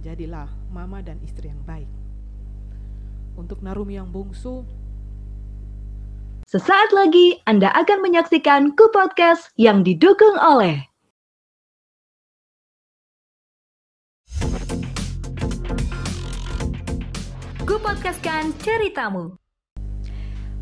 jadilah mama dan istri yang baik. Untuk Narumi yang bungsu, sesaat lagi Anda akan menyaksikan Ku Podcast yang didukung oleh Ku Podcastkan ceritamu.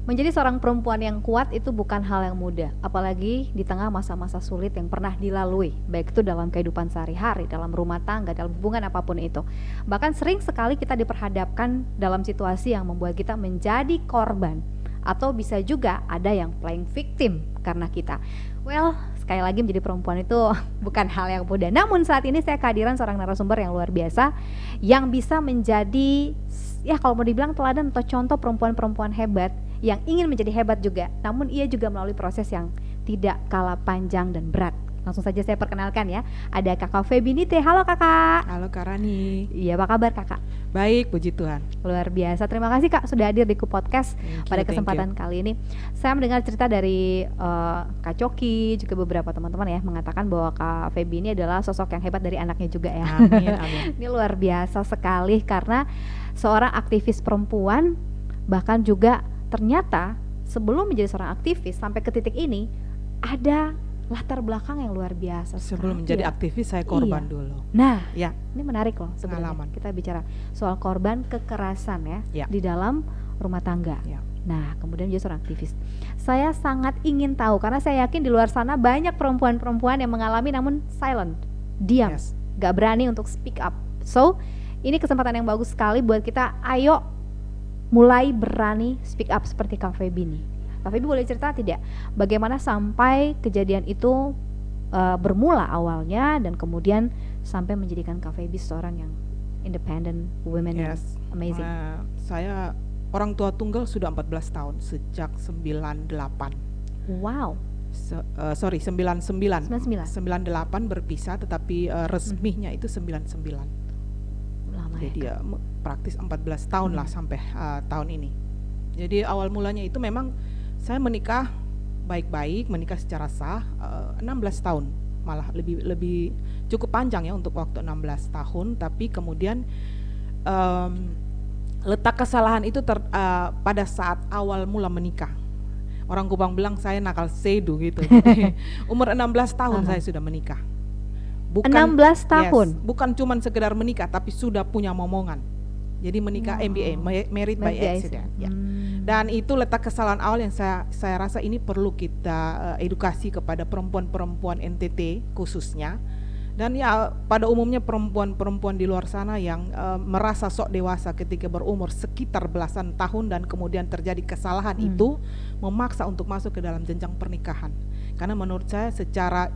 Menjadi seorang perempuan yang kuat itu bukan hal yang mudah, apalagi di tengah masa-masa sulit yang pernah dilalui, baik itu dalam kehidupan sehari-hari, dalam rumah tangga, dalam hubungan apapun itu. Bahkan sering sekali kita diperhadapkan dalam situasi yang membuat kita menjadi korban, atau bisa juga ada yang playing victim karena kita. Well, sekali lagi menjadi perempuan itu bukan hal yang mudah. Namun saat ini saya kehadiran seorang narasumber yang luar biasa, yang bisa menjadi, ya kalau mau dibilang teladan atau contoh perempuan-perempuan hebat yang ingin menjadi hebat juga, namun ia juga melalui proses yang tidak kalah panjang dan berat. Langsung saja saya perkenalkan ya, ada Kakak Febinite. Halo Kakak. halo Kak Rani. Iya, apa kabar Kakak? Baik, puji Tuhan. Luar biasa, terima kasih Kak sudah hadir di Ku Podcast pada kesempatan kali ini. Saya mendengar cerita dari Kak Coki, juga beberapa teman-teman ya, mengatakan bahwa Kak Febi ini adalah sosok yang hebat dari anaknya juga ya. Amin, amin. Ini luar biasa sekali karena seorang aktivis perempuan, bahkan juga ternyata sebelum menjadi seorang aktivis sampai ke titik ini ada latar belakang yang luar biasa. Sebelum menjadi aktivis saya korban dulu. Nah, ya, ini menarik loh sebenarnya. Kita bicara soal korban kekerasan ya di dalam rumah tangga. Ya. Nah, kemudian jadi seorang aktivis. Saya sangat ingin tahu karena saya yakin di luar sana banyak perempuan-perempuan yang mengalami namun silent, diam, gak berani untuk speak up. So, ini kesempatan yang bagus sekali buat kita. Ayo mulai berani speak up seperti Kak Febi nih. Kak Febi boleh cerita tidak bagaimana sampai kejadian itu bermula awalnya dan kemudian sampai menjadikan Kak Febi seorang yang independent women yang amazing. Saya orang tua tunggal sudah 14 tahun sejak 98. Wow. 99 berpisah, tetapi resminya itu 99. Jadi ya praktis 14 tahun lah sampai tahun ini. Jadi awal mulanya itu memang saya menikah baik-baik, menikah secara sah 16 tahun, malah lebih cukup panjang ya untuk waktu 16 tahun. Tapi kemudian letak kesalahan itu pada saat awal mula menikah. Orang Kupang bilang saya nakal sedu gitu. Jadi, umur 16 tahun saya sudah menikah. Bukan 16 tahun? Bukan cuma sekedar menikah, tapi sudah punya momongan. Jadi menikah MBA, married by accident. Ya. Dan itu letak kesalahan awal yang saya rasa ini perlu kita edukasi kepada perempuan-perempuan NTT khususnya. Dan ya pada umumnya perempuan-perempuan di luar sana yang merasa sok dewasa ketika berumur sekitar belasan tahun dan kemudian terjadi kesalahan itu memaksa untuk masuk ke dalam jenjang pernikahan. Karena menurut saya secara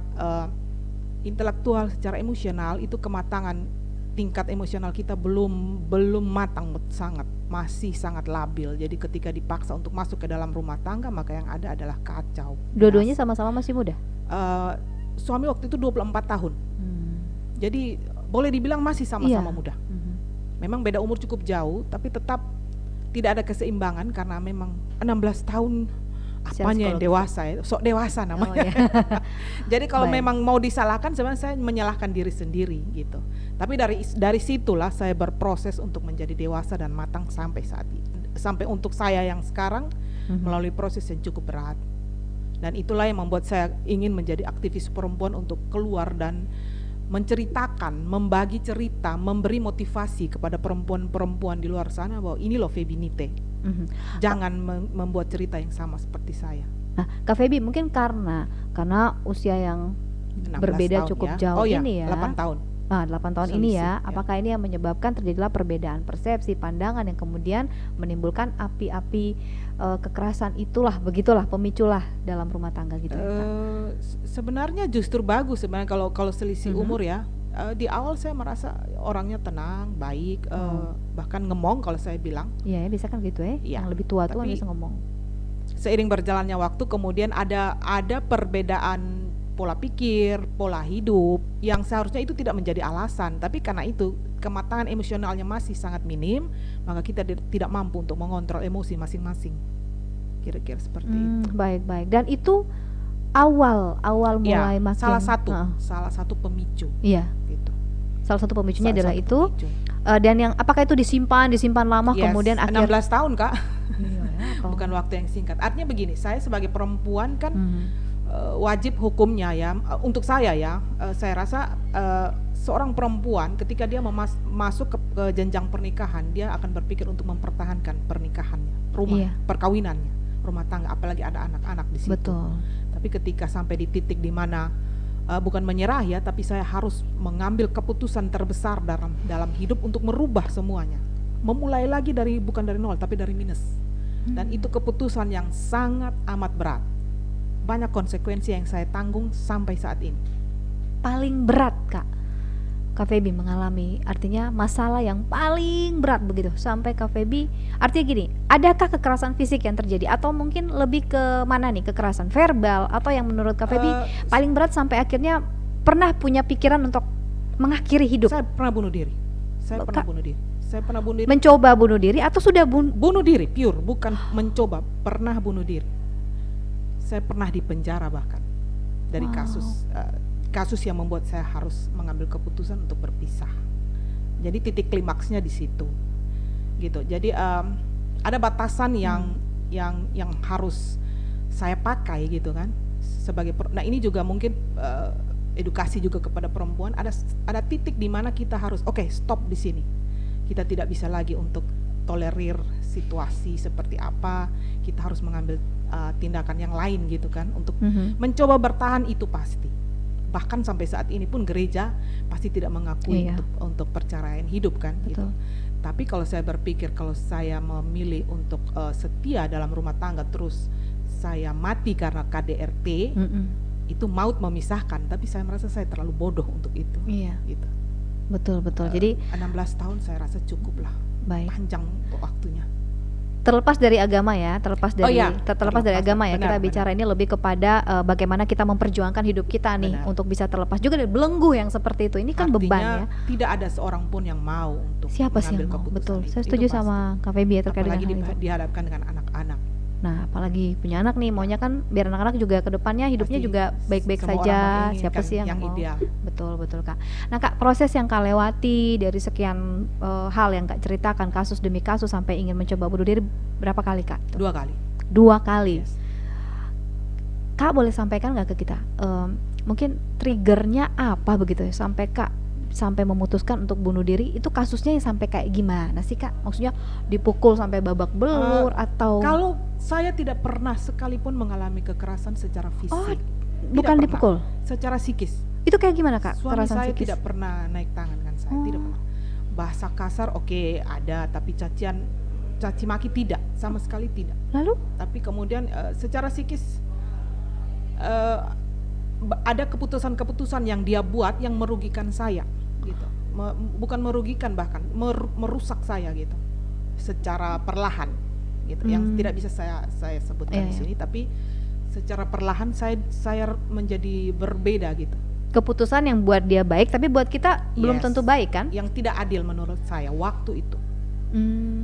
intelektual, secara emosional itu kematangan tingkat emosional kita belum matang masih sangat labil. Jadi ketika dipaksa untuk masuk ke dalam rumah tangga maka yang ada adalah kacau. Dua-duanya sama-sama masih muda? Suami waktu itu 24 tahun. Jadi boleh dibilang masih sama-sama muda. Memang beda umur cukup jauh, tapi tetap tidak ada keseimbangan karena memang 16 tahun apanya yang dewasa ya, sok dewasa namanya. Jadi kalau memang mau disalahkan sebenarnya saya menyalahkan diri sendiri gitu. Tapi dari situlah saya berproses untuk menjadi dewasa dan matang sampai saat ini. Sampai untuk saya yang sekarang melalui proses yang cukup berat. Dan itulah yang membuat saya ingin menjadi aktivis perempuan untuk keluar dan menceritakan, membagi cerita, memberi motivasi kepada perempuan-perempuan di luar sana bahwa ini loh Febinite. Jangan membuat cerita yang sama seperti saya. Nah, Kak Febi mungkin karena usia yang berbeda cukup jauh ini ya. 8 tahun. 8 tahun ini ya. Apakah ini yang menyebabkan terjadilah perbedaan persepsi, pandangan yang kemudian menimbulkan api-api kekerasan begitulah pemiculah dalam rumah tangga gitu ya, Kak? Sebenarnya justru bagus sebenarnya kalau selisih umur ya. Di awal saya merasa orangnya tenang, baik, bahkan ngemong kalau saya bilang. Iya ya, bisa kan gitu ya, yang lebih tua tuh bisa ngomong. Seiring berjalannya waktu kemudian ada perbedaan pola pikir, pola hidup yang seharusnya itu tidak menjadi alasan, tapi karena itu kematangan emosionalnya masih sangat minim, maka kita tidak mampu untuk mengontrol emosi masing-masing. Kira-kira seperti itu. Baik-baik. Dan itu awal mulai makin salah satu pemicu. Iya. Gitu. Salah satu pemicunya adalah itu. Dan yang apakah itu disimpan lama kemudian 16 tahun Kak. Bukan waktu yang singkat. Artinya begini, saya sebagai perempuan kan wajib hukumnya ya, untuk saya ya, saya rasa seorang perempuan ketika dia masuk ke jenjang pernikahan, dia akan berpikir untuk mempertahankan pernikahannya, perkawinannya, rumah tangga, apalagi ada anak-anak di situ. Betul. Tapi ketika sampai di titik di mana bukan menyerah ya, tapi saya harus mengambil keputusan terbesar dalam hidup untuk merubah semuanya, memulai lagi bukan dari nol tapi dari minus. Dan itu keputusan yang sangat amat berat, banyak konsekuensi yang saya tanggung sampai saat ini. Paling berat Kak Feby mengalami, artinya masalah yang paling berat begitu sampai Kak Feby, artinya gini, adakah kekerasan fisik yang terjadi atau mungkin lebih ke mana nih, kekerasan verbal atau yang menurut Kak Feby paling berat sampai akhirnya pernah punya pikiran untuk mengakhiri hidup? Saya pernah bunuh diri. Saya pernah bunuh diri. Mencoba bunuh diri atau sudah bunuh diri pure, bukan mencoba, pernah bunuh diri. Saya pernah dipenjara bahkan dari kasus yang membuat saya harus mengambil keputusan untuk berpisah. Jadi titik klimaksnya di situ, gitu. Jadi ada batasan yang harus saya pakai, gitu kan. Nah ini juga mungkin edukasi juga kepada perempuan. Ada titik di mana kita harus stop di sini. Kita tidak bisa lagi untuk tolerir situasi seperti apa. Kita harus mengambil tindakan yang lain, gitu kan, untuk mencoba bertahan. Itu pasti. Bahkan sampai saat ini pun gereja pasti tidak mengakui untuk perceraian hidup kan. Gitu. Tapi kalau saya berpikir, kalau saya memilih untuk setia dalam rumah tangga terus saya mati karena KDRT, itu maut memisahkan. Tapi saya merasa saya terlalu bodoh untuk itu. Gitu. Betul. Jadi 16 tahun saya rasa cukup lah. Panjang waktunya. Terlepas dari agama ya, terlepas dari agama ya, kita bicara ini lebih kepada bagaimana kita memperjuangkan hidup kita nih untuk bisa terlepas juga dari belenggu yang seperti itu. Ini kan beban ya. Tidak ada seorang pun yang mau untuk siapa sih yang mau? Betul. Saya setuju sama Kak Feby ya terkait dengan hal itu. Apalagi dihadapkan dengan anak-anak. Nah, apalagi punya anak nih, maunya kan biar anak-anak juga ke depannya hidupnya juga baik-baik saja. Siapa sih yang mau? Ideal. Betul Kak. Nah Kak, proses yang Kak lewati dari sekian hal yang Kak ceritakan, kasus demi kasus sampai ingin mencoba bunuh diri, berapa kali Kak? 2 kali. 2 kali. Yes. Kak boleh sampaikan nggak ke kita? Mungkin triggernya apa begitu ya sampai Kak sampai memutuskan untuk bunuh diri? Itu kasusnya yang sampai kayak gimana sih Kak? Maksudnya dipukul sampai babak belur atau? Kalau saya tidak pernah sekalipun mengalami kekerasan secara fisik. Bukan dipukul? Secara psikis. Itu kayak gimana Kak? Suami saya tidak pernah naik tangan kan saya, tidak pernah. Bahasa kasar ada, tapi caci maki tidak, sama sekali tidak. Lalu? Tapi kemudian secara psikis ada keputusan-keputusan yang dia buat yang merugikan saya, gitu. Bukan merugikan, bahkan merusak saya gitu, secara perlahan, gitu. Yang tidak bisa saya sebutkan di sini, tapi secara perlahan saya menjadi berbeda gitu. Keputusan yang buat dia baik, tapi buat kita belum tentu baik kan? Yang tidak adil menurut saya waktu itu.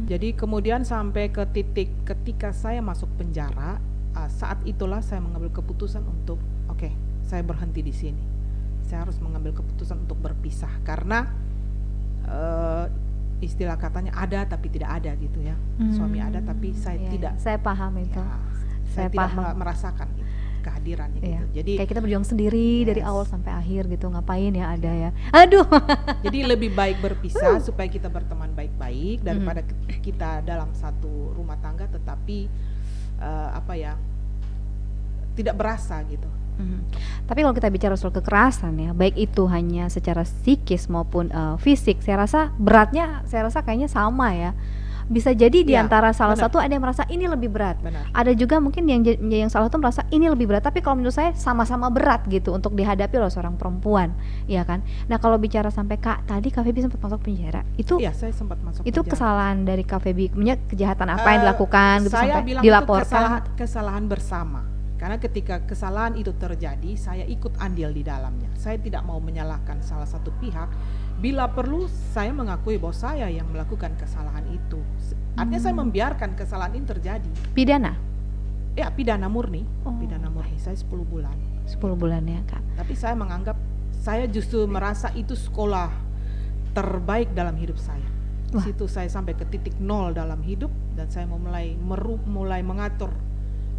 Jadi kemudian sampai ke titik ketika saya masuk penjara, saat itulah saya mengambil keputusan untuk saya berhenti di sini. Saya harus mengambil keputusan untuk berpisah karena istilah katanya ada tapi tidak ada gitu ya. Suami ada tapi saya tidak. Saya paham itu. Saya tidak merasakan itu, kehadirannya gitu. Jadi kayak kita berjuang sendiri dari awal sampai akhir gitu, ngapain ya ada ya. Aduh. Jadi lebih baik berpisah supaya kita berteman baik-baik daripada kita dalam satu rumah tangga tetapi tidak berasa gitu. Tapi kalau kita bicara soal kekerasan ya, baik itu hanya secara psikis maupun fisik, saya rasa beratnya, kayaknya sama ya. Bisa jadi di antara salah satu ada yang merasa ini lebih berat. Ada juga mungkin yang salah satu merasa ini lebih berat. Tapi kalau menurut saya sama-sama berat gitu untuk dihadapi oleh seorang perempuan, ya kan? Nah kalau bicara sampai tadi Kak Feby sempat masuk penjara, itu saya sempat masuk itu penjara. Kesalahan dari Kak Feby, kejahatan apa yang dilakukan gitu saya sampai bilang dilaporkan? Itu kesalahan bersama. Karena ketika kesalahan itu terjadi, saya ikut andil di dalamnya. Saya tidak mau menyalahkan salah satu pihak. Bila perlu, saya mengakui bahwa saya yang melakukan kesalahan itu. Artinya saya membiarkan kesalahan ini terjadi. Pidana? Ya, pidana murni. Pidana murni. Saya 10 bulan. 10 bulan ya Kak. Tapi saya menganggap, saya justru merasa itu sekolah terbaik dalam hidup saya. Di situ saya sampai ke titik nol dalam hidup, dan saya mulai mengatur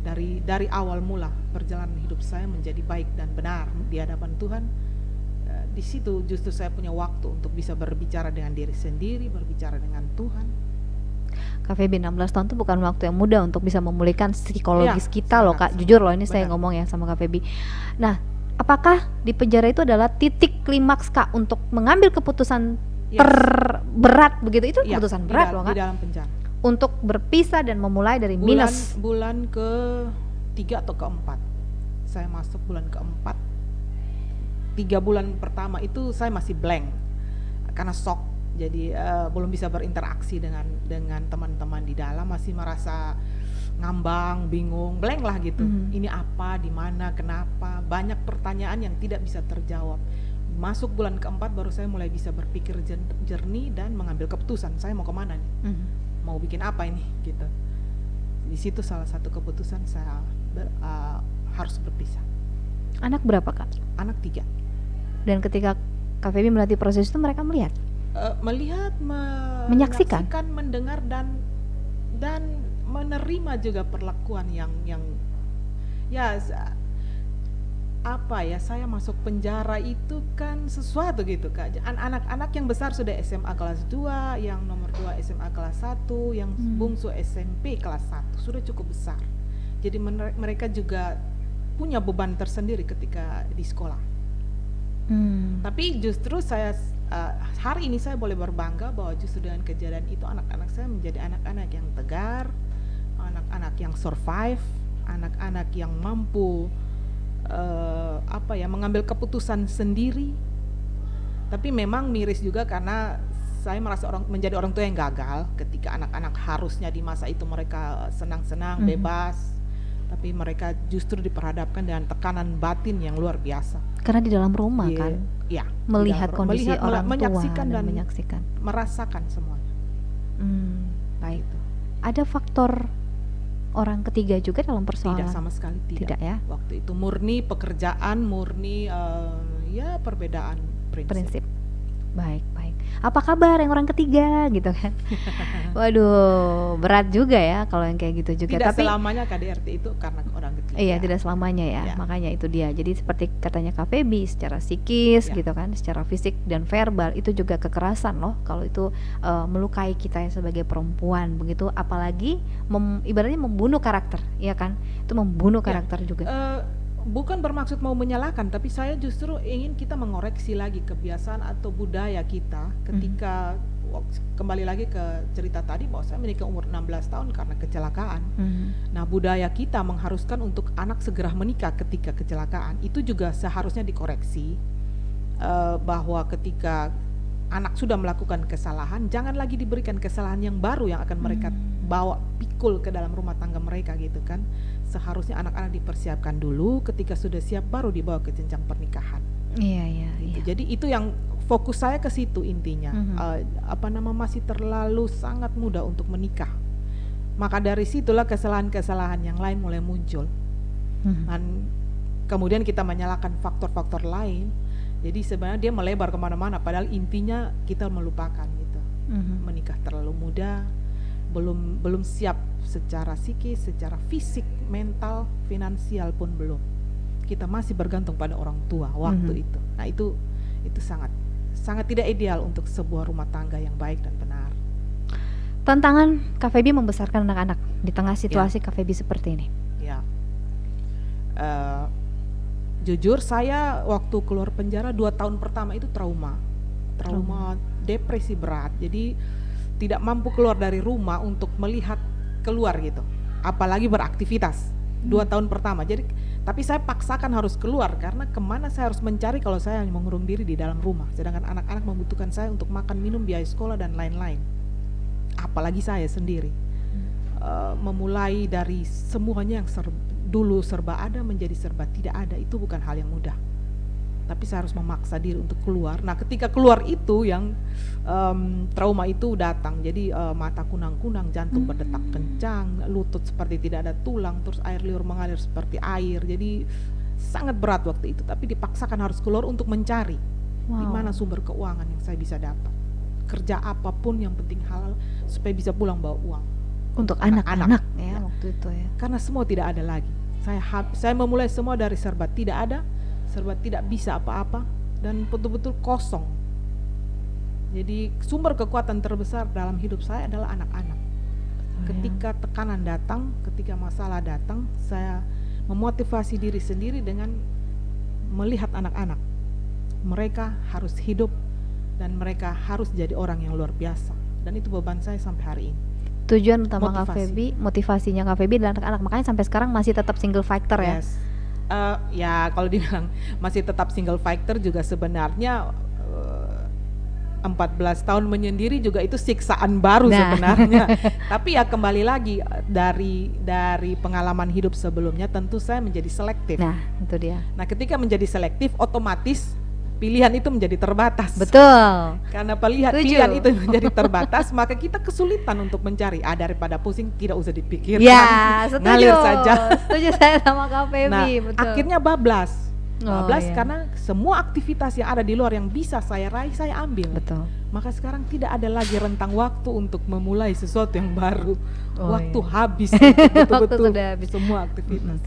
dari awal mula perjalanan hidup saya menjadi baik dan benar di hadapan Tuhan. Di situ justru saya punya waktu untuk bisa berbicara dengan diri sendiri, berbicara dengan Tuhan. Kak Feby, 16 tahun itu bukan waktu yang mudah untuk bisa memulihkan psikologis kita loh Kak. sangat, Jujur loh, ini benar. saya ngomong ya sama Kak Feby. Nah, apakah di penjara itu adalah titik klimaks Kak untuk mengambil keputusan terberat begitu? Itu keputusan berat loh Kak. Di dalam penjara. Untuk berpisah dan memulai dari minus. Bulan ke-3 atau ke-4. Saya masuk bulan ke-4. 3 bulan pertama itu saya masih blank karena shock. Jadi belum bisa berinteraksi dengan teman-teman di dalam, masih merasa ngambang, bingung, blank lah gitu. Ini apa, di mana, kenapa? Banyak pertanyaan yang tidak bisa terjawab. Masuk bulan ke-4 baru saya mulai bisa berpikir jernih dan mengambil keputusan. Saya mau kemana nih? Mau bikin apa ini? Gitu. Di situ salah satu keputusan saya harus berpisah. Anak berapa Kak? Anak 3. Dan ketika Kak Feby melatih proses itu, mereka melihat? Menyaksikan, mendengar dan menerima juga perlakuan yang ya apa ya, saya masuk penjara itu kan sesuatu gitu Kak. Anak-anak yang besar sudah SMA kelas 2, yang nomor 2 SMA kelas 1, yang bungsu SMP kelas 1, sudah cukup besar. Jadi mereka juga punya beban tersendiri ketika di sekolah. Tapi justru saya hari ini saya boleh berbangga bahwa justru dengan kejadian itu anak-anak saya menjadi anak-anak yang tegar, anak-anak yang survive, anak-anak yang mampu mengambil keputusan sendiri. Tapi memang miris juga karena saya merasa menjadi orang tua yang gagal ketika anak-anak harusnya di masa itu mereka senang-senang, bebas, tapi mereka justru diperhadapkan dengan tekanan batin yang luar biasa. Karena di dalam rumah kan, melihat kondisi orang tua dan menyaksikan, merasakan semuanya. Baik. Ada faktor orang ketiga juga dalam persoalan? Tidak, sama sekali tidak. Tidak ya? Waktu itu murni pekerjaan, murni perbedaan prinsip. Baik. Apa kabar yang orang ketiga gitu kan? Waduh, berat juga ya kalau yang kayak gitu juga. Tidak selamanya KDRT itu karena orang ketiga. Iya, tidak selamanya ya. Makanya itu dia. Jadi seperti katanya Kak Feby, secara psikis gitu kan, secara fisik dan verbal itu juga kekerasan loh. Kalau itu melukai kita yang sebagai perempuan begitu, apalagi ibaratnya membunuh karakter, ya kan? Itu membunuh karakter juga. Bukan bermaksud mau menyalahkan, tapi saya justru ingin kita mengoreksi lagi kebiasaan atau budaya kita ketika kembali lagi ke cerita tadi bahwa saya menikah umur 16 tahun karena kecelakaan. Nah, budaya kita mengharuskan untuk anak segera menikah ketika kecelakaan. Itu juga seharusnya dikoreksi, bahwa ketika anak sudah melakukan kesalahan, jangan lagi diberikan kesalahan yang baru yang akan mereka bawa pikul ke dalam rumah tangga mereka gitu kan. Seharusnya anak-anak dipersiapkan dulu, ketika sudah siap baru dibawa ke jenjang pernikahan. Iya. Jadi itu yang fokus saya ke situ intinya. Masih terlalu sangat muda untuk menikah. Maka dari situlah kesalahan-kesalahan yang lain mulai muncul. Dan kemudian kita menyalahkan faktor-faktor lain. Jadi sebenarnya dia melebar kemana-mana, padahal intinya kita melupakan gitu. Menikah terlalu muda, belum siap secara psikis, secara fisik, mental, finansial pun belum. Kita masih bergantung pada orang tua waktu itu. Nah itu sangat tidak ideal untuk sebuah rumah tangga yang baik dan benar. Tantangan Kak Feby membesarkan anak-anak di tengah situasi Kak Feby seperti ini. Jujur saya waktu keluar penjara 2 tahun pertama itu trauma depresi berat. Jadi tidak mampu keluar dari rumah untuk melihat keluar gitu, apalagi beraktivitas 2 tahun pertama. Jadi tapi saya paksakan harus keluar karena kemana saya harus mencari kalau saya hanya mengurung diri di dalam rumah, sedangkan anak-anak membutuhkan saya untuk makan, minum, biaya sekolah dan lain-lain, apalagi saya sendiri. Memulai dari semuanya yang dulu serba ada menjadi serba tidak ada, itu bukan hal yang mudah. Tapi saya harus memaksa diri untuk keluar. Nah ketika keluar itu yang trauma itu datang. Jadi mata kunang-kunang, jantung berdetak kencang, lutut seperti tidak ada tulang, terus air liur mengalir seperti air. Jadi sangat berat waktu itu. Tapi dipaksakan harus keluar untuk mencari di mana sumber keuangan yang saya bisa dapat. kerja apapun yang penting halal supaya bisa pulang bawa uang untuk anak-anak ya waktu itu ya. Karena semua tidak ada lagi. Saya memulai semua dari serba tidak ada, serba tidak bisa apa-apa, dan betul-betul kosong. Jadi sumber kekuatan terbesar dalam hidup saya adalah anak-anak. Ketika tekanan datang, ketika masalah datang, saya memotivasi diri sendiri dengan melihat anak-anak. Mereka harus hidup dan mereka harus jadi orang yang luar biasa. Dan itu beban saya sampai hari ini. Tujuan utama Kak Feby, motivasinya Kak Feby adalah anak-anak, makanya sampai sekarang masih tetap single fighter ya? Yes. Ya kalau dibilang masih tetap single fighter juga sebenarnya 14 tahun menyendiri juga itu siksaan baru sebenarnya. Tapi ya kembali lagi dari pengalaman hidup sebelumnya tentu saya menjadi selektif. Nah itu dia. Nah ketika menjadi selektif otomatis pilihan itu menjadi terbatas. Betul. Karena pilihan itu menjadi terbatas, maka kita kesulitan untuk mencari. Daripada pusing, tidak usah dipikirkan. Ya, setuju. Ngalir saja. Setuju saya sama Kak Feby. Nah, betul. akhirnya bablas. Iya. Karena semua aktivitas yang ada di luar yang bisa saya raih, saya ambil. Betul. Maka sekarang tidak ada lagi rentang waktu untuk memulai sesuatu yang baru. Waktu habis betul-betul sudah habis. Semua aktivitas.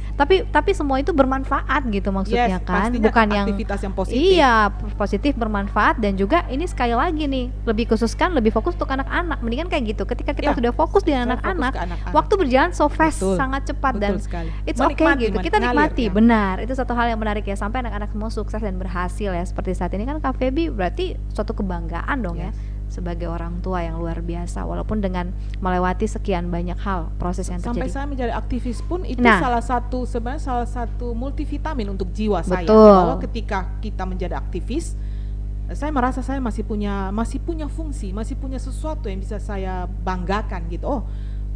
Tapi semua itu bermanfaat gitu maksudnya kan, bukan yang aktivitas yang positif. Iya, positif bermanfaat, dan juga ini sekali lagi nih lebih khususkan lebih fokus untuk anak-anak. Mendingan kayak gitu. Ketika kita sudah fokus di anak-anak, waktu berjalan so fast, sangat cepat, dan sekali. It's okay gitu. Kita nikmati, benar. Itu satu hal yang menarik ya, sampai anak-anak semua sukses dan berhasil ya seperti saat ini kan Kak Feby, berarti suatu kebanggaan dong ya sebagai orang tua yang luar biasa, walaupun dengan melewati sekian banyak hal proses yang terjadi. Sampai saya menjadi aktivis pun itu salah satu multivitamin untuk jiwa saya. Betul. Bahwa ketika kita menjadi aktivis, saya merasa saya masih punya fungsi, masih punya sesuatu yang bisa saya banggakan gitu. Oh,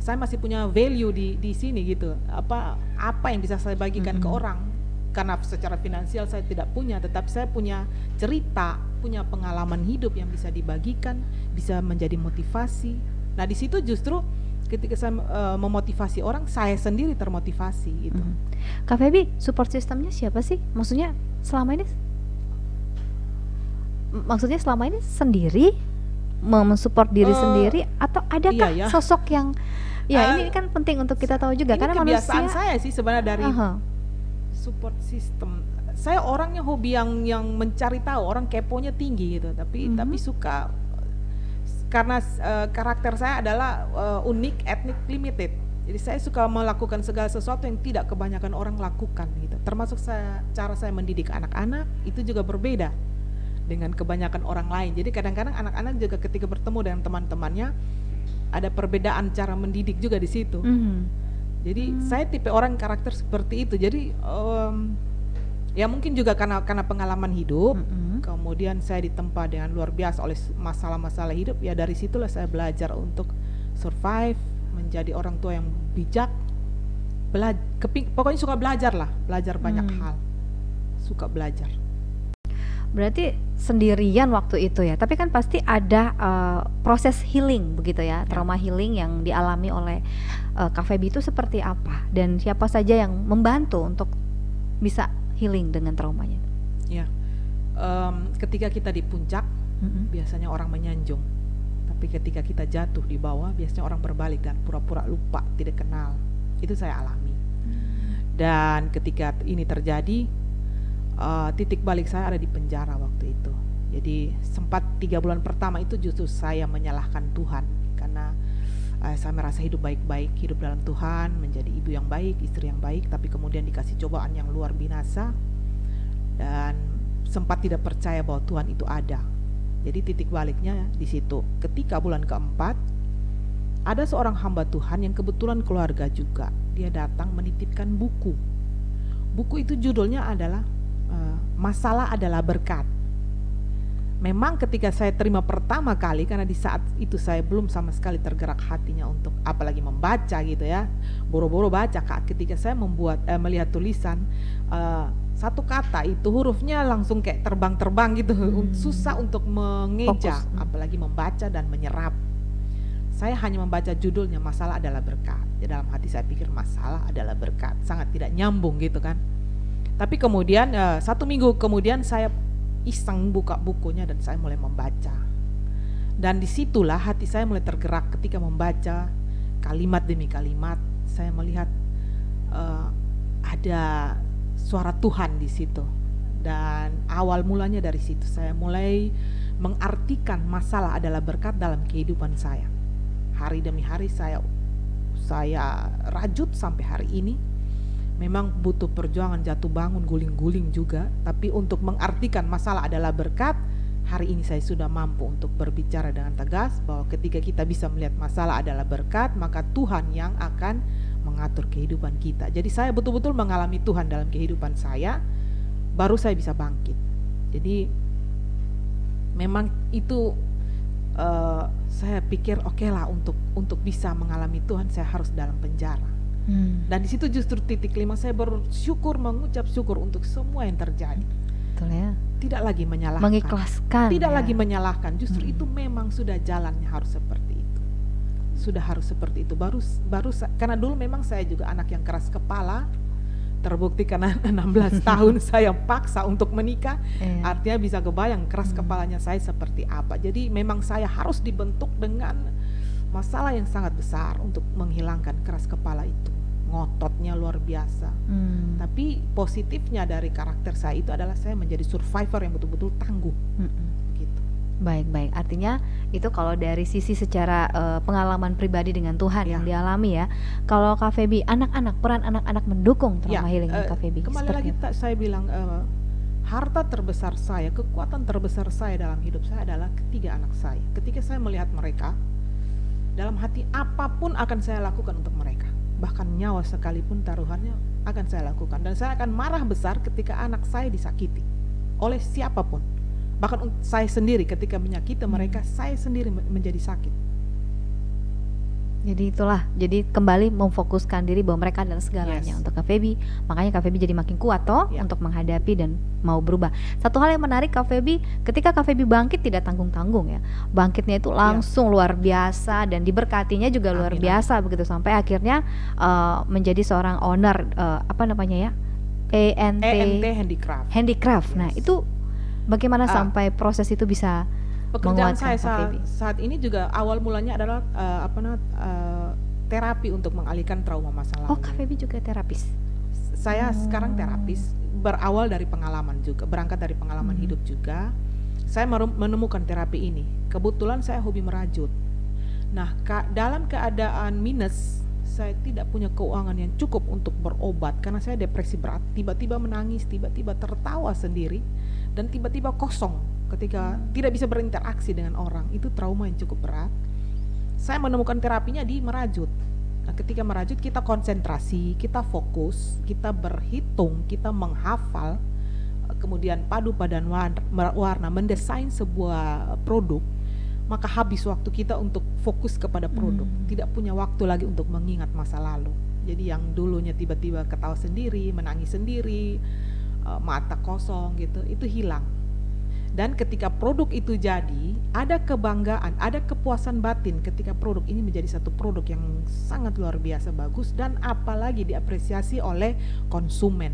saya masih punya value di sini gitu. Apa yang bisa saya bagikan ke orang. Karena secara finansial saya tidak punya, tetapi saya punya cerita, punya pengalaman hidup yang bisa dibagikan, bisa menjadi motivasi. Nah di situ justru ketika saya memotivasi orang, saya sendiri termotivasi gitu. Kak Feby, support sistemnya siapa sih? Maksudnya selama ini sendiri mensupport diri sendiri, atau adakah sosok yang ini kan penting untuk kita tahu juga, karena kebiasaan manusia. saya sih sebenarnya dari support system. Saya orangnya hobi yang mencari tahu, orang keponya tinggi gitu, tapi suka karena karakter saya adalah unik, ethnic limited. Jadi saya suka melakukan segala sesuatu yang tidak kebanyakan orang lakukan gitu. Termasuk cara saya mendidik anak-anak itu juga berbeda dengan kebanyakan orang lain. Jadi kadang-kadang anak-anak juga ketika bertemu dengan teman-temannya ada perbedaan cara mendidik juga di situ. Jadi saya tipe orang karakter seperti itu. Jadi ya mungkin juga karena pengalaman hidup, kemudian saya ditempa dengan luar biasa oleh masalah-masalah hidup. Ya dari situlah saya belajar untuk survive, menjadi orang tua yang bijak. Pokoknya suka belajar banyak hal. Suka belajar. Berarti sendirian waktu itu ya, tapi kan pasti ada proses healing begitu ya, trauma healing yang dialami oleh Kak Feby itu seperti apa, dan siapa saja yang membantu untuk bisa healing dengan traumanya? Ya, ketika kita di puncak biasanya orang menyanjung, tapi ketika kita jatuh di bawah biasanya orang berbalik dan pura-pura lupa, tidak kenal. Itu saya alami. Dan ketika ini terjadi, titik balik saya ada di penjara waktu itu. Jadi sempat 3 bulan pertama itu justru saya menyalahkan Tuhan, karena saya merasa hidup baik-baik, hidup dalam Tuhan, menjadi ibu yang baik, istri yang baik, tapi kemudian dikasih cobaan yang luar binasa dan sempat tidak percaya bahwa Tuhan itu ada. Jadi titik baliknya di situ. Ketika bulan keempat, ada seorang hamba Tuhan yang kebetulan keluarga juga. Dia datang menitipkan buku. Buku itu judulnya adalah Masalah Adalah Berkat. Memang ketika saya terima pertama kali, karena di saat itu saya belum sama sekali tergerak hatinya untuk apalagi membaca gitu ya, boro-boro baca. Ketika saya melihat tulisan satu kata itu hurufnya langsung kayak terbang-terbang gitu, susah untuk mengeja, apalagi membaca dan menyerap. Saya hanya membaca judulnya, Masalah Adalah Berkat. Di dalam hati saya pikir masalah adalah berkat, sangat tidak nyambung gitu kan. Tapi kemudian 1 minggu kemudian saya iseng buka bukunya dan saya mulai membaca. Dan disitulah hati saya mulai tergerak ketika membaca kalimat demi kalimat. Saya melihat ada suara Tuhan di situ. Dan awal mulanya dari situ saya mulai mengartikan masalah adalah berkat dalam kehidupan saya. Hari demi hari saya rajut sampai hari ini. Memang butuh perjuangan, jatuh bangun, guling-guling juga. Tapi untuk mengartikan masalah adalah berkat, hari ini saya sudah mampu untuk berbicara dengan tegas bahwa ketika kita bisa melihat masalah adalah berkat, maka Tuhan yang akan mengatur kehidupan kita. Jadi saya betul-betul mengalami Tuhan dalam kehidupan saya, baru saya bisa bangkit. Jadi memang itu saya pikir oke lah untuk bisa mengalami Tuhan saya harus dalam penjara. Dan di situ justru titik lima saya bersyukur, mengucap syukur untuk semua yang terjadi. Betul ya. Tidak lagi menyalahkan. Mengikhlaskan. Tidak lagi menyalahkan. Justru itu memang sudah jalannya harus seperti itu. Sudah harus seperti itu. Baru karena dulu memang saya juga anak yang keras kepala. Terbukti karena 16 tahun saya paksa untuk menikah. Artinya bisa kebayang keras kepalanya saya seperti apa. Jadi memang saya harus dibentuk dengan masalah yang sangat besar untuk menghilangkan keras kepala itu. Ngototnya luar biasa. Tapi positifnya dari karakter saya itu adalah saya menjadi survivor yang betul-betul tangguh. Gitu. Baik. Artinya itu kalau dari sisi secara pengalaman pribadi dengan Tuhan yang dialami ya. Kalau Kak Feby, peran anak-anak mendukung trauma healing Kak Feby. Kembali lagi saya bilang harta terbesar saya, kekuatan terbesar saya dalam hidup saya adalah ketiga anak saya. Ketika saya melihat mereka, dalam hati apapun akan saya lakukan untuk mereka. Bahkan nyawa sekalipun taruhannya akan saya lakukan. Dan saya akan marah besar ketika anak saya disakiti oleh siapapun. Bahkan saya sendiri ketika menyakiti mereka, saya sendiri menjadi sakit. Jadi itulah, jadi kembali memfokuskan diri bahwa mereka adalah segalanya untuk Kak Feby. Makanya Kak Feby jadi makin kuat untuk menghadapi dan mau berubah. Satu hal yang menarik Kak Feby, ketika Kak Feby bangkit tidak tanggung-tanggung ya. Bangkitnya itu langsung luar biasa dan diberkatinya juga luar biasa begitu sampai akhirnya menjadi seorang owner ENT Handicraft. Nah, itu bagaimana sampai proses itu bisa pekerjaan saya saat ini juga awal mulanya adalah terapi untuk mengalihkan trauma masa lalu. Oh, Kak Feby juga terapis? Saya sekarang terapis, berawal dari pengalaman juga, berangkat dari pengalaman hidup juga. Saya menemukan terapi ini. Kebetulan saya hobi merajut. Nah, dalam keadaan minus, saya tidak punya keuangan yang cukup untuk berobat karena saya depresi berat, tiba-tiba menangis, tiba-tiba tertawa sendiri, dan tiba-tiba kosong. Ketika tidak bisa berinteraksi dengan orang, itu trauma yang cukup berat. Saya menemukan terapinya di merajut. Nah, ketika merajut kita konsentrasi, kita fokus, kita berhitung, kita menghafal, kemudian padu padan warna, mendesain sebuah produk, maka habis waktu kita untuk fokus kepada produk. Tidak punya waktu lagi untuk mengingat masa lalu. Jadi yang dulunya tiba-tiba ketawa sendiri, menangis sendiri, mata kosong gitu, itu hilang. Dan ketika produk itu jadi, ada kebanggaan, ada kepuasan batin ketika produk ini menjadi satu produk yang sangat luar biasa bagus dan apalagi diapresiasi oleh konsumen.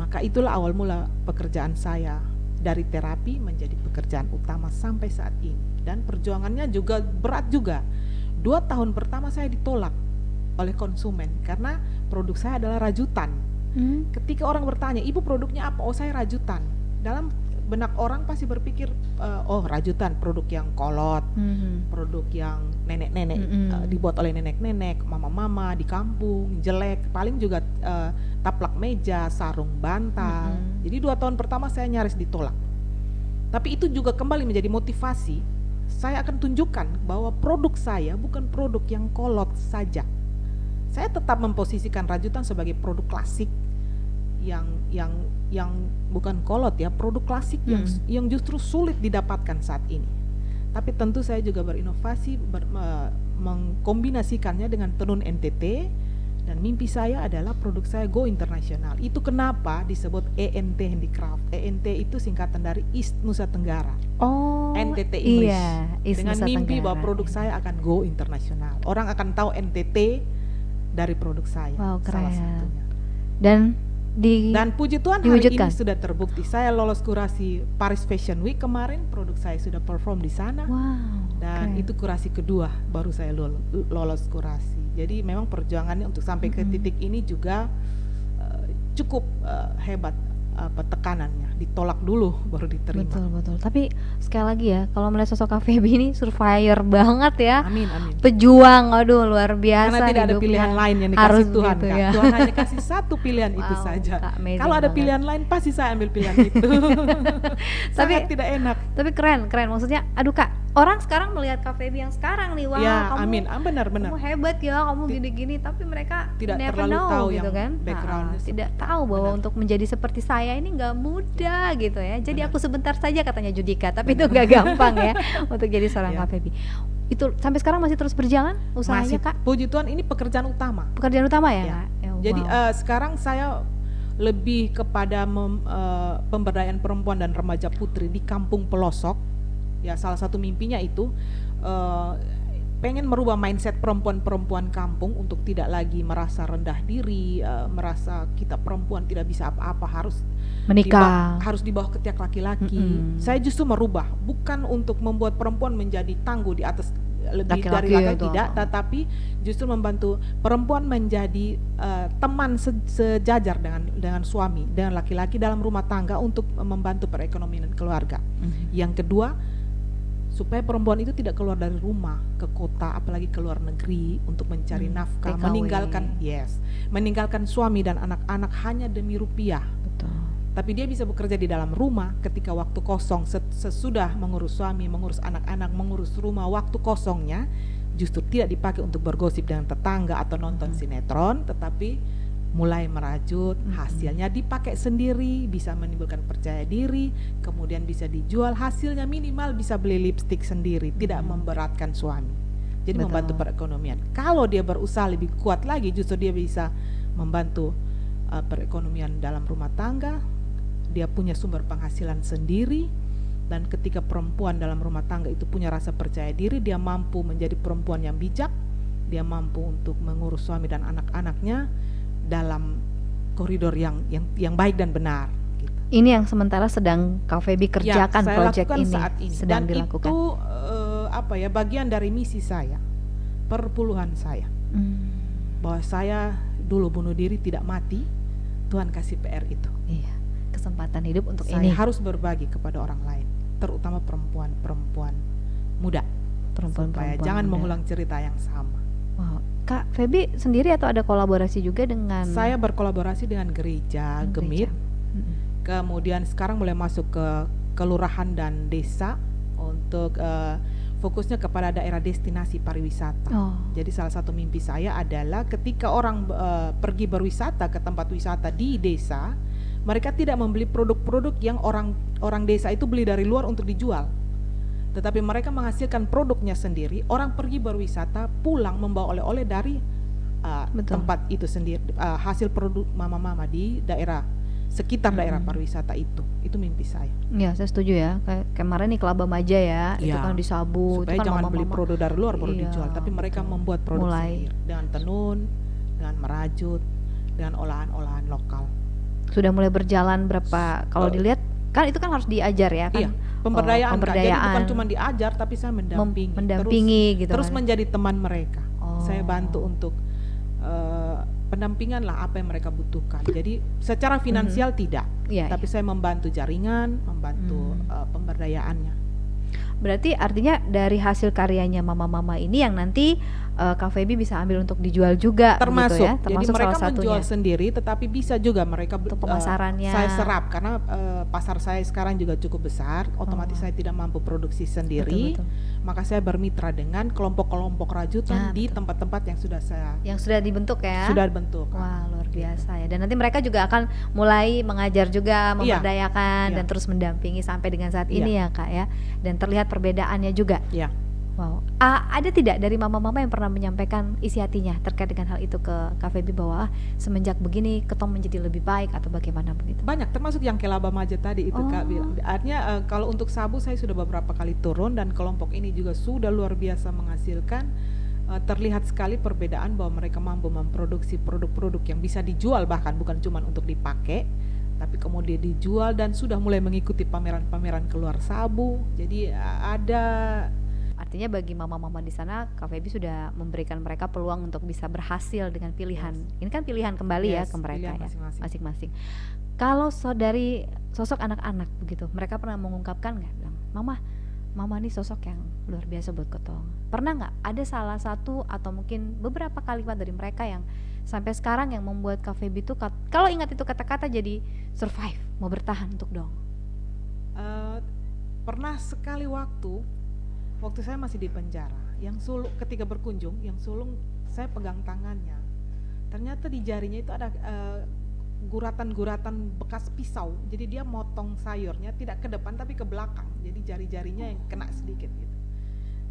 Maka itulah awal mula pekerjaan saya, dari terapi menjadi pekerjaan utama sampai saat ini. Dan perjuangannya juga berat juga. 2 tahun pertama saya ditolak oleh konsumen karena produk saya adalah rajutan. Ketika orang bertanya, ibu produknya apa? Oh, saya rajutan. Dalam benak orang pasti berpikir oh rajutan, produk yang kolot, produk yang nenek-nenek, dibuat oleh nenek-nenek, mama-mama di kampung, jelek, paling juga taplak meja, sarung bantal. Jadi 2 tahun pertama saya nyaris ditolak. Tapi itu juga kembali menjadi motivasi. Saya akan tunjukkan bahwa produk saya bukan produk yang kolot saja. Saya tetap memposisikan rajutan sebagai produk klasik yang bukan kolot ya, produk klasik yang justru sulit didapatkan saat ini. Tapi tentu saya juga berinovasi, mengkombinasikannya dengan tenun NTT, dan mimpi saya adalah produk saya go internasional. Itu kenapa disebut ENT Handicraft. ENT itu singkatan dari East Nusa Tenggara. Oh, NTT English. Iya, dengan Nusa mimpi Tenggara. bahwa produk saya akan go internasional. Orang akan tahu NTT dari produk saya. Wow, keren. Salah satunya. Dan Dan puji Tuhan diwujudkan. hari ini sudah terbukti. Saya lolos kurasi Paris Fashion Week kemarin, produk saya sudah perform di sana. Wow. Dan itu kurasi kedua baru saya lolos kurasi. Jadi memang perjuangannya untuk sampai ke titik ini juga cukup hebat. Tekanannya ditolak dulu baru diterima. Betul. Tapi sekali lagi ya, kalau melihat sosok Kak Feby ini survivor banget ya. Amin. Pejuang, aduh luar biasa. Karena tidak ada pilihan lain yang dikasih harus Tuhan, gitu Kak. ya. Tuhan hanya kasih satu pilihan itu saja. Kalau ada pilihan lain pasti saya ambil pilihan itu. Sangat tidak enak. Tapi keren. Maksudnya, aduh Kak, orang sekarang melihat Kak Feby yang sekarang nih, wah ya, kamu benar. Kamu hebat ya, kamu gini-gini. Tapi mereka tidak never terlalu know tahu gitu yang kan. backgroundnya. Tidak tahu bahwa untuk menjadi seperti saya ini nggak mudah gitu ya. Jadi aku sebentar saja katanya Judika, tapi itu nggak gampang ya untuk jadi seorang Kak Feby. Itu sampai sekarang masih terus berjalan usahanya, Kak? Puji Tuhan, ini pekerjaan utama. Pekerjaan utama ya, Kak? Jadi sekarang saya lebih kepada pemberdayaan perempuan dan remaja putri di kampung pelosok. Ya, salah satu mimpinya itu pengen merubah mindset perempuan-perempuan kampung untuk tidak lagi merasa rendah diri, merasa kita perempuan tidak bisa apa-apa, harus menikah, harus di bawah ketiak laki-laki. Saya justru merubah, bukan untuk membuat perempuan menjadi tangguh di atas lebih dari laki-laki, tidak, tetapi justru membantu perempuan menjadi teman sejajar dengan suami, dengan laki-laki dalam rumah tangga untuk membantu perekonomian keluarga. Yang kedua, supaya perempuan itu tidak keluar dari rumah ke kota, apalagi ke luar negeri untuk mencari nafkah, meninggalkan suami dan anak-anak hanya demi rupiah. Betul. Tapi dia bisa bekerja di dalam rumah ketika waktu kosong, sesudah mengurus suami, mengurus anak-anak, mengurus rumah, waktu kosongnya justru tidak dipakai untuk bergosip dengan tetangga atau nonton sinetron, tetapi mulai merajut, hasilnya dipakai sendiri, bisa menimbulkan percaya diri, kemudian bisa dijual, hasilnya minimal bisa beli lipstik sendiri, tidak memberatkan suami. Jadi membantu perekonomian. Kalau dia berusaha lebih kuat lagi, justru dia bisa membantu perekonomian dalam rumah tangga, dia punya sumber penghasilan sendiri, dan ketika perempuan dalam rumah tangga itu punya rasa percaya diri, dia mampu menjadi perempuan yang bijak, dia mampu untuk mengurus suami dan anak-anaknya dalam koridor yang baik dan benar. Gitu. Ini yang sementara sedang Kak Feby kerjakan, proyek ini saat ini sedang dan dilakukan. Itu bagian dari misi saya, perpuluhan saya, bahwa saya dulu bunuh diri tidak mati, Tuhan kasih PR itu. Iya, kesempatan hidup untuk saya ini. harus berbagi kepada orang lain, terutama perempuan-perempuan muda, supaya jangan mengulang cerita yang sama. Wow. Kak Feby sendiri atau ada kolaborasi juga dengan? Saya berkolaborasi dengan gereja Gemit. Kemudian sekarang mulai masuk ke kelurahan dan desa untuk fokusnya kepada daerah destinasi pariwisata. Jadi salah satu mimpi saya adalah ketika orang pergi berwisata ke tempat wisata di desa, mereka tidak membeli produk-produk yang orang desa itu beli dari luar untuk dijual, tetapi mereka menghasilkan produknya sendiri. Orang pergi berwisata pulang membawa oleh-oleh dari tempat itu sendiri, hasil produk mama-mama di daerah sekitar daerah pariwisata itu mimpi saya. Ya, saya setuju ya. Kayak kemarin nih Kelaba Maja ya, itu kan di Sabu. Supaya itu kan jangan beli produk dari luar baru dijual, tapi mereka membuat produk sendiri dengan tenun, dengan merajut, dengan olahan-olahan lokal. Sudah mulai berjalan berapa? Kalau dilihat kan itu kan harus diajar ya kan? Iya, pemberdayaan. Jadi bukan cuma diajar, tapi saya mendampingi terus menjadi teman mereka. Saya bantu untuk pendampingan lah apa yang mereka butuhkan. Jadi secara finansial tidak, tapi saya membantu jaringan, membantu pemberdayaannya. Berarti artinya dari hasil karyanya mama-mama ini yang nanti Kak Feby bisa ambil untuk dijual juga, termasuk, gitu ya? Termasuk jadi mereka menjual sendiri, tetapi bisa juga mereka untuk pemasarannya. Saya serap karena pasar saya sekarang juga cukup besar, otomatis saya tidak mampu produksi sendiri, maka saya bermitra dengan kelompok-kelompok rajutan di tempat-tempat yang sudah dibentuk ya. Sudah dibentuk. Wah, luar biasa ya. Dan nanti mereka juga akan mulai mengajar juga, memberdayakan dan terus mendampingi sampai dengan saat ini ya Kak ya. Dan terlihat perbedaannya juga. Iya. Wow. Ada tidak dari mama-mama yang pernah menyampaikan isi hatinya terkait dengan hal itu ke Kak Feby bahwa semenjak begini ketong menjadi lebih baik atau bagaimana begitu? Banyak, termasuk yang Kelaba Maja tadi itu Kak bilang. Artinya kalau untuk Sabu saya sudah beberapa kali turun dan kelompok ini juga sudah luar biasa menghasilkan terlihat sekali perbedaan bahwa mereka mampu memproduksi produk-produk yang bisa dijual, bahkan bukan cuma untuk dipakai, tapi kemudian dijual dan sudah mulai mengikuti pameran-pameran keluar sabu. Jadi ada, artinya bagi mama-mama di sana, Kak Feby sudah memberikan mereka peluang untuk bisa berhasil dengan pilihan. Ini kan pilihan kembali ya ke mereka ya, masing-masing. Kalau dari sosok anak-anak begitu, mereka pernah mengungkapkan nggak, bilang, Mama nih sosok yang luar biasa buat Ketong. Pernah nggak ada salah satu atau mungkin beberapa kalimat dari mereka yang sampai sekarang yang membuat Kak Feby itu kalau ingat itu kata-kata jadi survive, mau bertahan untuk Dong? Pernah sekali waktu saya masih di penjara, yang sulung ketika berkunjung, yang sulung saya pegang tangannya. Ternyata di jarinya itu ada guratan-guratan bekas pisau. Jadi dia motong sayurnya tidak ke depan tapi ke belakang. Jadi jari-jarinya yang kena sedikit gitu.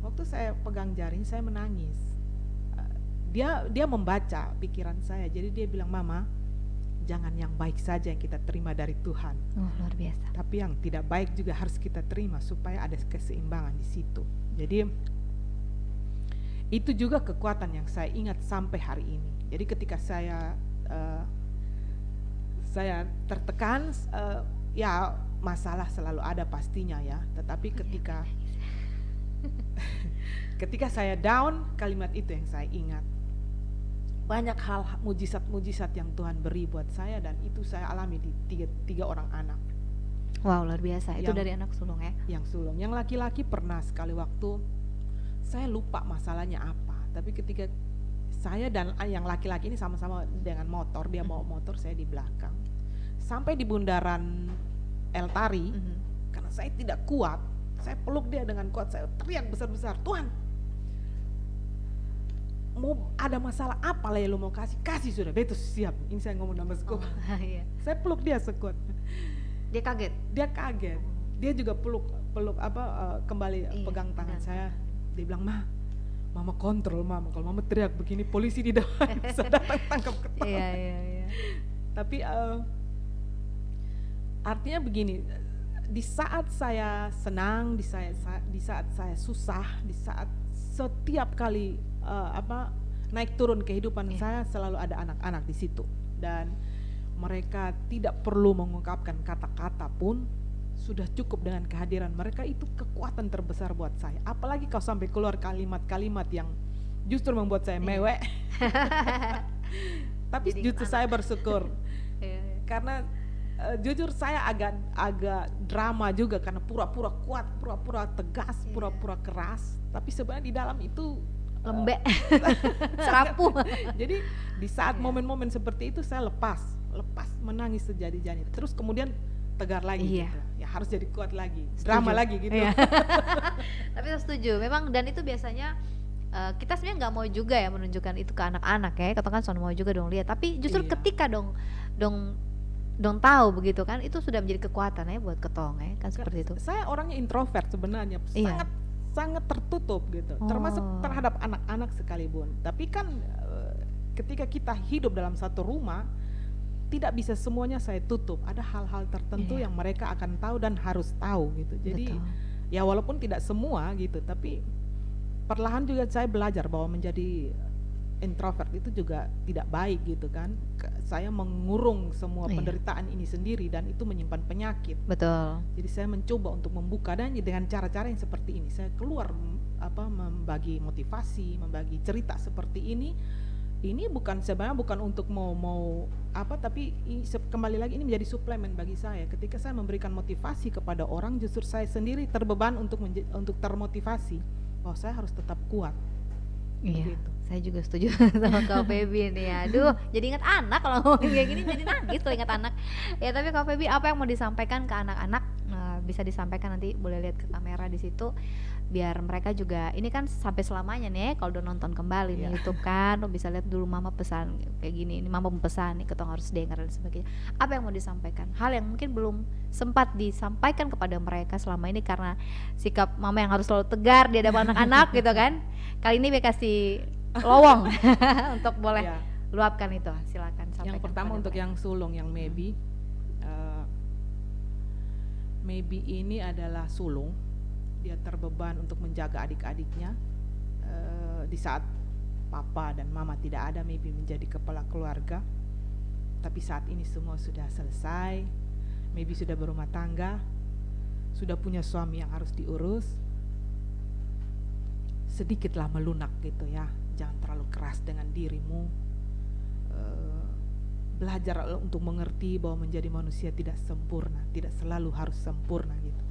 Waktu saya pegang jarinya saya menangis. Dia membaca pikiran saya. Jadi dia bilang, Mama, jangan yang baik saja yang kita terima dari Tuhan. Oh, luar biasa. Tapi yang tidak baik juga harus kita terima supaya ada keseimbangan di situ. Jadi itu juga kekuatan yang saya ingat sampai hari ini. Jadi ketika saya tertekan, ya masalah selalu ada pastinya ya. Tetapi ketika saya down, kalimat itu yang saya ingat. Banyak hal mujizat-mujizat yang Tuhan beri buat saya dan itu saya alami di tiga orang anak. Wow, luar biasa. Itu dari anak sulung ya? Yang sulung. Yang laki-laki pernah sekali waktu saya lupa masalahnya apa. Tapi ketika saya dan yang laki-laki ini sama-sama dengan motor, dia bawa motor, saya di belakang. Sampai di bundaran El Tari, karena saya tidak kuat, saya peluk dia dengan kuat, saya teriak besar-besar, Tuhan, mau ada masalah apa lah ya lu mau kasih sudah, betul siap. Ini saya ngomong nama Sko. Iya. Saya peluk dia sekuat. Dia kaget. Dia juga peluk kembali pegang tangan saya. Dia bilang, Mama kontrol Mama, kalau Mama teriak begini polisi di depan bisa datang tangkap Ketong. Iya. Tapi artinya begini, di saat saya senang, di saat saya susah, di saat setiap kali naik turun kehidupan saya selalu ada anak-anak di situ dan mereka tidak perlu mengungkapkan kata-kata pun sudah cukup dengan kehadiran mereka. Itu kekuatan terbesar buat saya. Apalagi kau sampai keluar kalimat-kalimat yang justru membuat saya mewek. Tapi jadi justru saya bersyukur karena jujur saya agak drama juga karena pura-pura kuat, pura-pura tegas, pura-pura keras. Tapi sebenarnya di dalam itu lembek, serapuh. Jadi di saat momen-momen seperti itu saya lepas menangis sejadi-jadi. Terus kemudian tegar lagi gitu. Ya harus jadi kuat lagi, drama lagi gitu. Tapi saya setuju, memang dan itu biasanya kita sebenarnya nggak mau juga ya menunjukkan itu ke anak-anak ya. Katakan soal mau juga dong lihat. Tapi justru ketika dong tahu begitu kan, itu sudah menjadi kekuatan ya buat Ketong ya kan seperti itu. Saya orangnya introvert sebenarnya, sangat tertutup gitu, termasuk terhadap anak-anak sekalipun. Tapi kan ketika kita hidup dalam satu rumah, tidak bisa semuanya saya tutup. Ada hal-hal tertentu yang mereka akan tahu dan harus tahu gitu. Jadi ya walaupun tidak semua gitu, tapi perlahan juga saya belajar bahwa menjadi introvert itu juga tidak baik gitu kan. Saya mengurung semua penderitaan ini sendiri dan itu menyimpan penyakit. Betul. Jadi saya mencoba untuk membuka dan dengan cara-cara yang seperti ini saya keluar membagi motivasi, membagi cerita seperti ini. Ini sebenarnya bukan untuk mau tapi kembali lagi ini menjadi suplemen bagi saya. Ketika saya memberikan motivasi kepada orang, justru saya sendiri terbeban untuk termotivasi bahwa saya harus tetap kuat. Iya, begitu. Saya juga setuju sama Kak Feby nih. Aduh, jadi ingat anak kalau ngomongin kayak gini jadi nangis tuh ingat anak. Ya tapi Kak Feby apa yang mau disampaikan ke anak-anak? Bisa disampaikan nanti boleh lihat ke kamera di situ. Biar mereka juga ini kan sampai selamanya nih kalau udah nonton kembali nih YouTube kan, lo bisa lihat dulu Mama pesan kayak gini, ini Mama pesan nih Ketong harus dengar dan sebagainya. Apa yang mau disampaikan? Hal yang mungkin belum sempat disampaikan kepada mereka selama ini karena sikap Mama yang harus selalu tegar di hadapan anak-anak gitu kan. Kali ini dia kasih lowong untuk boleh luapkan itu, silakan sampaikan. Yang pertama untuk yang sulung, yang maybe ini adalah sulung. Dia terbeban untuk menjaga adik-adiknya di saat papa dan mama tidak ada, maybe menjadi kepala keluarga. Tapi saat ini semua sudah selesai, maybe sudah berumah tangga, sudah punya suami yang harus diurus. Sedikitlah melunak gitu ya, jangan terlalu keras dengan dirimu. Belajar untuk mengerti bahwa menjadi manusia tidak sempurna, tidak selalu harus sempurna gitu.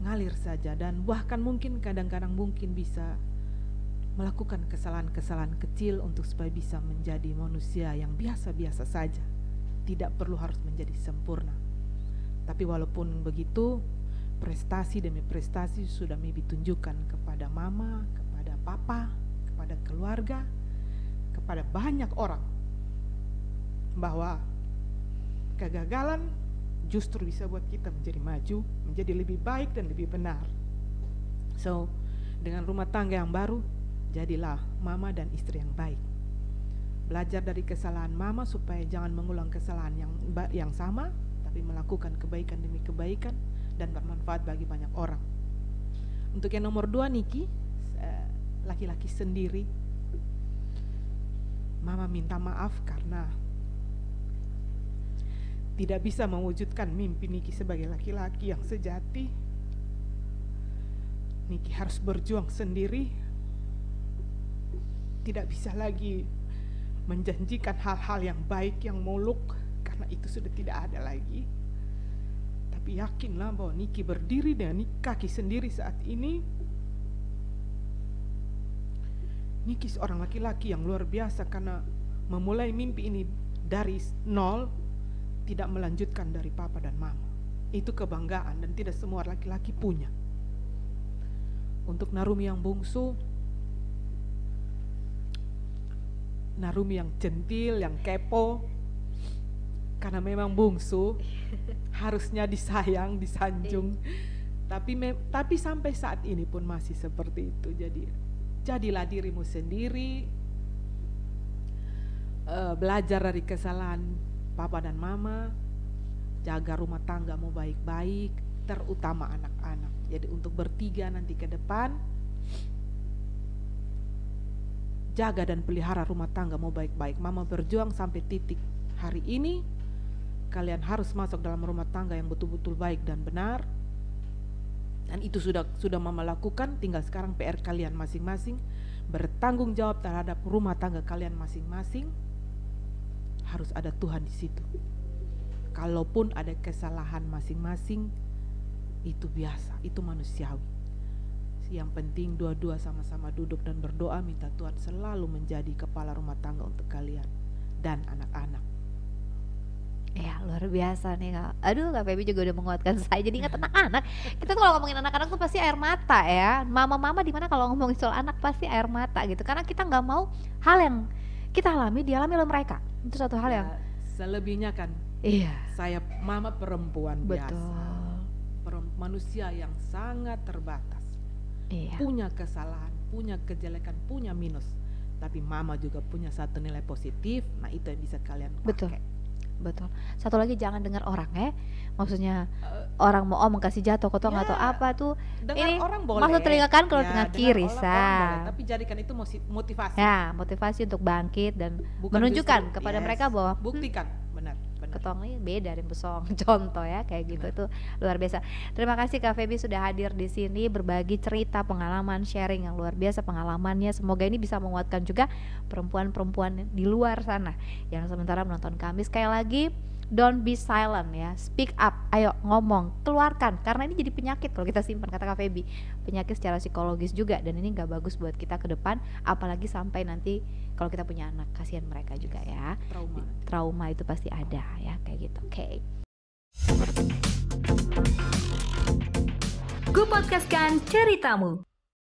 Ngalir saja, dan bahkan mungkin kadang-kadang mungkin bisa melakukan kesalahan-kesalahan kecil untuk supaya bisa menjadi manusia yang biasa-biasa saja. Tidak perlu harus menjadi sempurna. Tapi walaupun begitu, prestasi demi prestasi sudah maybe tunjukkan kepada mama, kepada papa, kepada keluarga, kepada banyak orang, bahwa kegagalan justru bisa buat kita menjadi maju, menjadi lebih baik dan lebih benar. So, dengan rumah tangga yang baru, jadilah mama dan istri yang baik. Belajar dari kesalahan mama supaya jangan mengulang kesalahan yang sama, tapi melakukan kebaikan demi kebaikan dan bermanfaat bagi banyak orang. Untuk yang nomor 2, Niki, laki-laki sendiri, mama minta maaf karena tidak bisa mewujudkan mimpi Niki sebagai laki-laki yang sejati. Niki harus berjuang sendiri, tidak bisa lagi menjanjikan hal-hal yang baik, yang muluk, karena itu sudah tidak ada lagi. Tapi yakinlah bahwa Niki berdiri dengan kaki sendiri saat ini. Niki seorang laki-laki yang luar biasa karena memulai mimpi ini dari nol, tidak melanjutkan dari papa dan mama. Itu kebanggaan dan tidak semua laki-laki punya. Untuk Narumi yang bungsu, Narumi yang centil, yang kepo, karena memang bungsu harusnya disayang, disanjung. Tapi sampai saat ini pun masih seperti itu. Jadi jadilah dirimu sendiri, belajar dari kesalahan papa dan mama, jaga rumah tanggamu baik-baik, terutama anak-anak. Jadi untuk bertiga nanti ke depan, jaga dan pelihara rumah tanggamu baik-baik. Mama berjuang sampai titik hari ini, kalian harus masuk dalam rumah tangga yang betul-betul baik dan benar. Dan itu sudah mama lakukan, tinggal sekarang PR kalian masing-masing, bertanggung jawab terhadap rumah tangga kalian masing-masing. Harus ada Tuhan di situ. Kalaupun ada kesalahan masing-masing, itu biasa, itu manusiawi. Yang penting dua-dua sama-sama duduk dan berdoa, minta Tuhan selalu menjadi kepala rumah tangga untuk kalian dan anak-anak. Ya, luar biasa nih Kak. Aduh, Kak Feby juga udah menguatkan saya. Jadi ingat anak-anak. Kita tuh kalau ngomongin anak-anak tuh pasti air mata ya. Mama-mama di mana kalau ngomongin soal anak pasti air mata gitu. Karena kita nggak mau hal yang kita alami dialami oleh mereka. Itu satu hal yang selebihnya kan. Iya. Saya mama perempuan betul. Biasa. Manusia yang sangat terbatas. Iya. Punya kesalahan, punya kejelekan, punya minus. Tapi mama juga punya satu nilai positif. Nah, itu yang bisa kalian pakai. Betul. Satu lagi, jangan dengar orang ya. Maksudnya orang mau kasih jatuh kotong atau apa tuh. Dengar ini orang boleh. Masuk telinga kanan keluar telinga kiri boleh, tapi jadikan itu motivasi. Ya, motivasi untuk bangkit dan bukan menunjukkan justru, kepada mereka bahwa buktikan benar. Ketong ini beda dari besong. Contoh ya kayak gitu. Itu luar biasa. Terima kasih Kak Feby sudah hadir di sini berbagi cerita, pengalaman, sharing yang luar biasa pengalamannya. Semoga ini bisa menguatkan juga perempuan-perempuan di luar sana yang sementara menonton kami. Sekali lagi, don't be silent ya, speak up, ayo ngomong, keluarkan, karena ini jadi penyakit kalau kita simpan, kata Kak Feby, penyakit secara psikologis juga, dan ini gak bagus buat kita ke depan, apalagi sampai nanti kalau kita punya anak, kasihan mereka juga ya, trauma itu pasti ada ya, kayak gitu. Oke. Ku podcastkan ceritamu.